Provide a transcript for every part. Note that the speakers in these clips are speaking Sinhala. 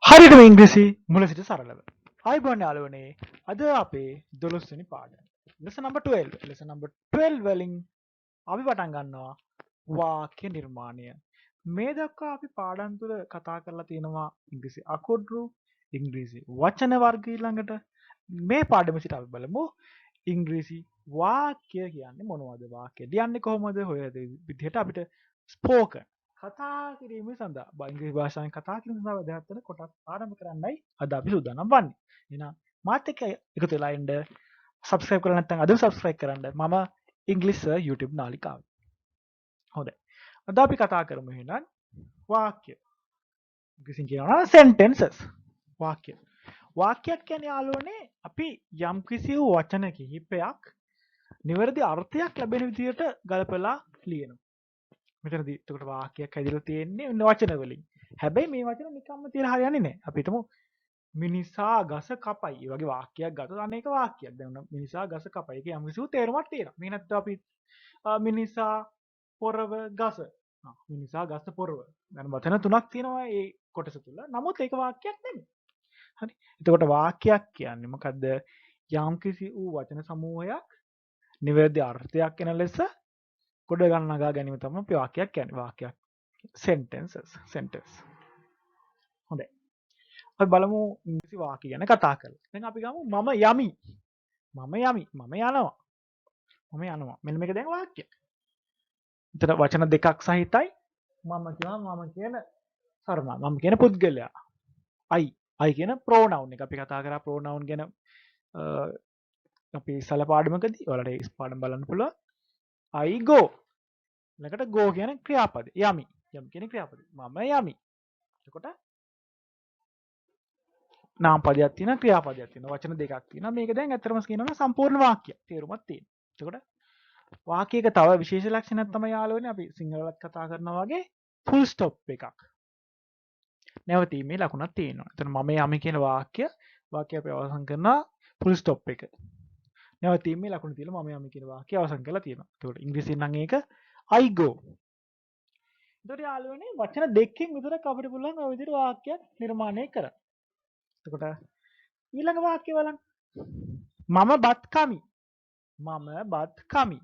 හරියටම ඉංග්‍රීසි මුල සිට සරලව. ආයුබෝවන් යාළුවනේ. අද අපේ 12 වෙනි පාඩම. lesson number 12. lesson number 12 වලින් අපි පටන් ගන්නවා වාක්‍ය නිර්මාණය. මේ දක්වා අපි පාඩම් තුළ කතා කරලා තියෙනවා ඉංග්‍රීසි අකුරු, ඉංග්‍රීසි වචන වර්ග ඊළඟට මේ පාඩම සිට අපි බලමු ඉංග්‍රීසි වාක්‍ය කියන්නේ මොනවද? වාක්‍ය ලියන්නේ කොහොමද? ඔය විදිහට අපිට ස්පෝකන් කතා කිරීම සඳහා ඉංග්‍රීසි භාෂාවෙන් කතා කිරීම සඳහා වැදගත් වෙන කොටස් ආරම්භ කරන්නයි අද අපි සූදානම් වන්නේ. එහෙනම් මාත් එක්ක එකතු වෙලා ඉන්න subscribe කරලා නැත්නම් අදම subscribe කරන්න මම ඉංග්‍රීසි සර් YouTube නාලිකාව. හොඳයි. අද අපි කතා කරමු එහෙනම් වාක්‍ය. ඉංග්‍රීසියෙන් කියනවා නම් sentences. වාක්‍ය. වාක්‍යයක් කියන්නේ යාළුවනේ අපි යම්කිසි වූ වචන කිහිපයක් නිවැරදි අර්ථයක් ලැබෙන විදිහට ගලපලා ලියනවා. මෙතනදී එතකොට වාක්‍යයක් හැදිලා තියෙන්නේ වචන වලින්. හැබැයි මේ වචන නිකම්ම තියලා හරියන්නේ නැහැ. අපි හිතමු මිනිසා ගස කපයි. ඒ වගේ වාක්‍යයක් ගත්තොත් අනේක වාක්‍යයක්. දැන් මිනිසා ගස කපයි. ඒක යම් කිසි තේරුමක් තියෙනවා. මේ නැත්නම් අපි මිනිසා පොරව ගස. මිනිසා ගස පොරව. දැන් වචන තුනක් තියෙනවා මේ කොටස තුල. නමුත් ඒක වාක්‍යයක් නෙමෙයි. හරි. එතකොට වාක්‍යයක් කියන්නේ මොකද්ද? යම් කිසි වූ වචන සමූහයක් නිවැරදි අර්ථයක් එන ලෙස ගොඩ ගන්නගා ගැනීම තමයි අපි වාක්‍යයක් කියන්නේ. වාක්‍යයක් sentences sentence. හොඳයි. අපි බලමු ඉංග්‍රීසි වාක්‍ය ගැන කතා කරලා. දැන් අපි ගමු මම යමි. මම යමි. මම යනවා. මම යනවා. මෙන්න මේක දැන් වාක්‍යයක්. එතන වචන දෙකක් සහිතයි. මම කියනවා මම කියන සර්වනාම. මම කියන පුද්ගලයා. I කියන pronoun එක. අපි කතා කරා pronoun ගැන අපි ඉස්සල පාඩමකදී. ඔයාලට ඒ පාඩම බලන්න පුළුවන්. I go. ළඟට go කියන ක්‍රියාපදේ. යමි. යමි කියන ක්‍රියාපදේ. මම යමි. එතකොට නාම පදයක් තියෙනවා ක්‍රියාපදයක් තියෙනවා වචන දෙකක් තියෙනවා මේක දැන් ඇත්තටම කියනවා සම්පූර්ණ වාක්‍යයක් තේරුමක් තියෙනවා එතකොට වාක්‍යයක තව විශේෂ ලක්ෂණයක් තමයි යාළුවනේ අපි සිංහලවත් කතා කරනවා වගේ full stop එකක් නැවතීමේ ලකුණක් තියෙනවා එතන මම යමි කියන වාක්‍ය අපි අවසන් කරනවා full stop එක නැවතීමේ ලකුණ තියලා මම යමි කියන වාක්‍ය අවසන් කරලා තියෙනවා එතකොට ඉංග්‍රීසියෙන් නම් ඒක I go එතකොට යාළුවනේ වචන දෙකකින් විතරක් අපිට පුළුවන් ඔය විදිහට වාක්‍යයක් නිර්මාණය කරන්න එතකොට ඊළඟ වාක්‍ය බලන්න. මම බත් කමි. මම බත් කමි.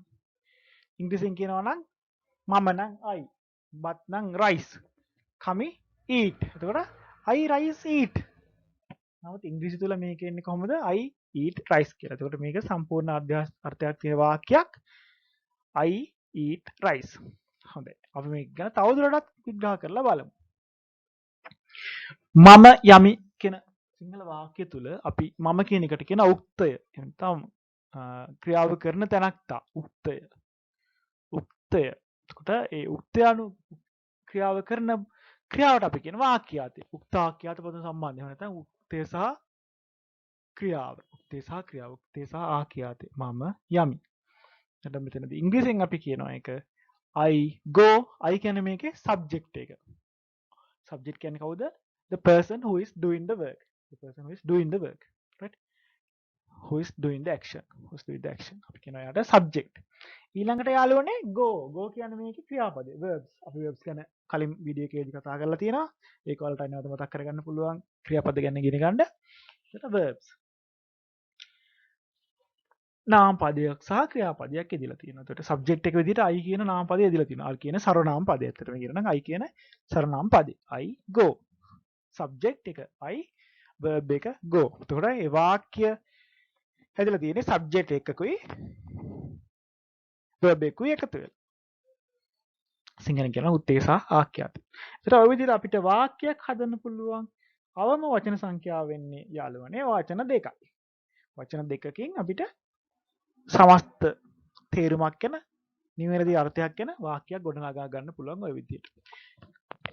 ඉංග්‍රීසියෙන් කියනවා නම් මම නම් I. බත් නම් rice. කමි eat. එතකොට I rice eat. නමුත් ඉංග්‍රීසි තුල මේක එන්නේ කොහොමද? I eat rice කියලා. එතකොට මේක සම්පූර්ණ අර්ථයක් තියෙන වාක්‍යයක්. I eat rice. හොඳයි. අපි මේක ගැන තවදුරටත් විග්‍රහ කරලා බලමු. මම යමි කියන සිංහල වාක්‍ය තුල අපි මම කියන එකට කියන උක්තය එතන ක්‍රියාව කරන තැනක් උක්තය එතකොට ඒ උක්තය අනු ක්‍රියාව කරන ක්‍රියාවට අපි කියන වාක්‍යාතය උක්ත වාක්‍යාත පද සම්බන්ධය නැත්නම් උක්තය සහ ක්‍රියාව උක්තය සහ ක්‍රියාව උක්තය සහ ආඛ්‍යාතය මම යමි එතකොට මෙතනදී ඉංග්‍රීසියෙන් අපි කියනවා ඒක I go I කියන්නේ මේකේ සබ්ජෙක්ට් එක සබ්ජෙක්ට් කියන්නේ කවුද the person who is doing the work the person who is doing the work right who is doing the action who's doing the action අපි කියනවා යාට subject ඊළඟට යාළුවනේ go කියන්නේ මේකේ ක්‍රියාපදේ verbs අපි verbs ගැන කලින් වීඩියෝ එකේදී කතා කරලා තියෙනවා ඒක වලට නැවත මතක් කරගන්න පුළුවන් ක්‍රියාපද ගැන ඉගෙන ගන්න එතකොට verbs නාම පදයක් සහ ක්‍රියාපදයක් ඉදලා තියෙනවා එතකොට subject එක විදිහට I කියන නාම පදය ඉදලා තියෙනවා I කියන සර්වනාම පදය ඇත්තටම කියනවා නම් I කියන සර්වනාම පදේ I go subject එක I verb එක go එතකොට ඒ වාක්‍ය හැදලා තියෙන්නේ subject එකකුයි verb එකකුයි එකතු වෙලා. සිංහලෙන් කියනවා උත්තේ සහ ආඛ්‍යාත. ඒතර ඔය විදිහට අපිට වාක්‍යයක් හදන්න පුළුවන්. අවම වචන සංඛ්‍යාව වෙන්නේ යාළුවනේ වචන දෙකයි. වචන දෙකකින් අපිට සමස්ත තේරුමක් ගැන නිවැරදි අර්ථයක් ගැන වාක්‍යයක් ගොඩනගා ගන්න පුළුවන් ඔය විදිහට.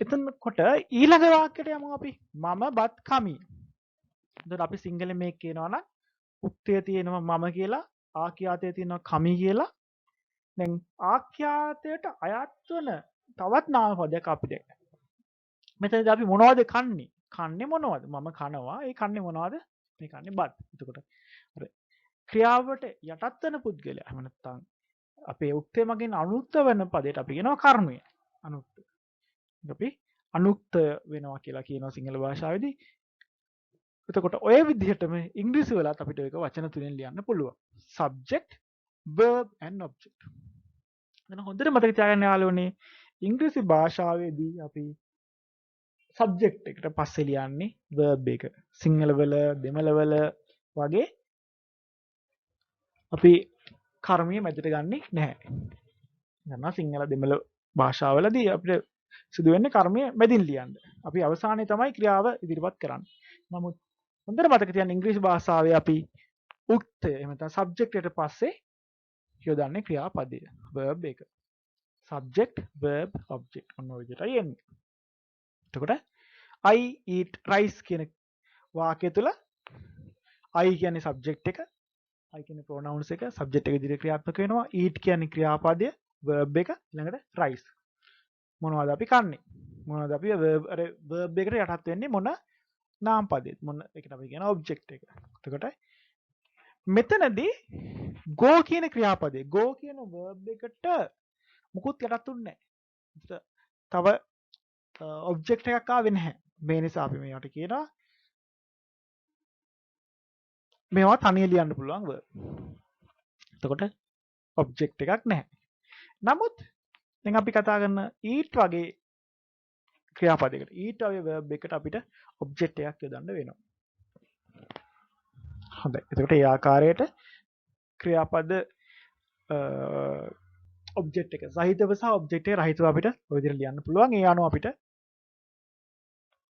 එතනකොට ඊළඟ වාක්‍යයට යමු අපි. මම බත් කමි. එතකොට අපි සිංහලෙන් මේක කියනවා නම් උත්තේ තියෙනවා මම කියලා ආඛ්‍යාතයේ තියෙනවා කමි කියලා දැන් ආඛ්‍යාතයට අයත් වන තවත් නාම පදයක් අපිට. මෙතනදී අපි මොනවද කන්නේ? කන්නේ මොනවද? මම කනවා. ඒ කන්නේ මොනවද? මේ කන්නේ බත්. එතකොට අර ක්‍රියාවට යටත් වෙන පුද්ගලයා. එහෙම නැත්නම් අපේ උත්තේ මගින් අනුත්ත වෙන පදයට අපි කියනවා කර්මය. අනුත්ත. අපි අනුක්ත වෙනවා කියලා කියනවා සිංහල භාෂාවේදී. එතකොට ඔය විදිහටම ඉංග්‍රීසි වලත් අපිට ඒක වචන තුනෙන් ලියන්න පුළුවන්. subject, verb and object. දැන් හොඳට මතක තියාගන්න යාළුවනේ ඉංග්‍රීසි භාෂාවේදී අපි subject එකට පස්සේ ලියන්නේ verb එක. සිංහල වල දෙමළ වල වගේ අපි කර්මය මැදට ගන්නෙ නැහැ. ගන්නවා සිංහල දෙමළ භාෂාවලදී අපිට සිදු වෙන්නේ කර්මය මැදින් ලියන්න. අපි අවසානයේ තමයි ක්‍රියාව ඉදිරිපත් කරන්නේ. නමුත් හොඳට මතක තියාගන්න ඉංග්‍රීසි භාෂාවේ අපි උක්තය එහෙම නැත්නම් subject එකට පස්සේ යොදන්නේ ක්‍රියාපදය verb එක. subject verb object ඔන්න ඔය විදිහටයි එන්නේ. එතකොට I eat rice කියන වාක්‍යය තුල I කියන්නේ subject එක, I කියන්නේ pronouns එක, subject එක විදිහට ක්‍රියාත්මක වෙනවා. eat කියන්නේ ක්‍රියාපදය, verb එක ඊළඟට rice. මොනවද අපි කන්නේ? මොනවද අපි verb එකට යටත් වෙන්නේ මොන නාම පදයේද? මොන ඒකට අපි කියන object එක. එතකොට මෙතනදී go කියන ක්‍රියාපදේ go කියන verb එකට මුකුත් යටත් උන්නේ නැහැ. තව object එකක් ආවේ නැහැ. මේ නිසා අපි මේවට කියනවා මේවා තනිය ලියන්න පුළුවන් verb. එතකොට object එකක් නැහැ. නමුත් දැන් අපි කතා කරන eat වගේ ක්‍රියාපදයකට eat වගේ verb එකට අපිට object එකක් යොදන්න වෙනවා. හොඳයි. එතකොට ඒ ආකාරයට ක්‍රියාපද object එක සහිතව සහ object එක රහිතව අපිට ඔය විදිහට ලියන්න පුළුවන්. ඒ අනුව අපිට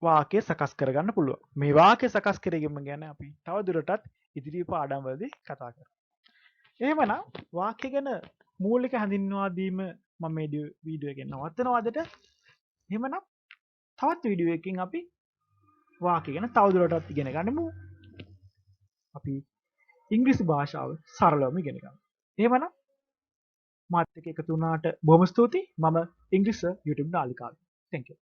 වාක්‍ය සකස් කරගන්න පුළුවන්. මේ වාක්‍ය සකස් කිරීම ගැන අපි තව දුරටත් ඉදිරි පාඩම්වලදී කතා කරමු. එහෙමනම් වාක්‍ය ගැන මූලික හඳුන්වා දීම මම මේ වීඩියෝ එකෙන් නවත්තනවා අදට. එහෙමනම් තවත් වීඩියෝ එකකින් අපි වාක්‍ය ගැන තව දුරටත් ඉගෙන ගනිමු. අපි ඉංග්‍රීසි භාෂාව සරලවම ඉගෙන ගමු. එහෙමනම් මාත් එක්ක එකතු වුණාට බොහොම ස්තුතියි. මම ඉංග්‍රීසි YouTube නාලිකාව. Thank you.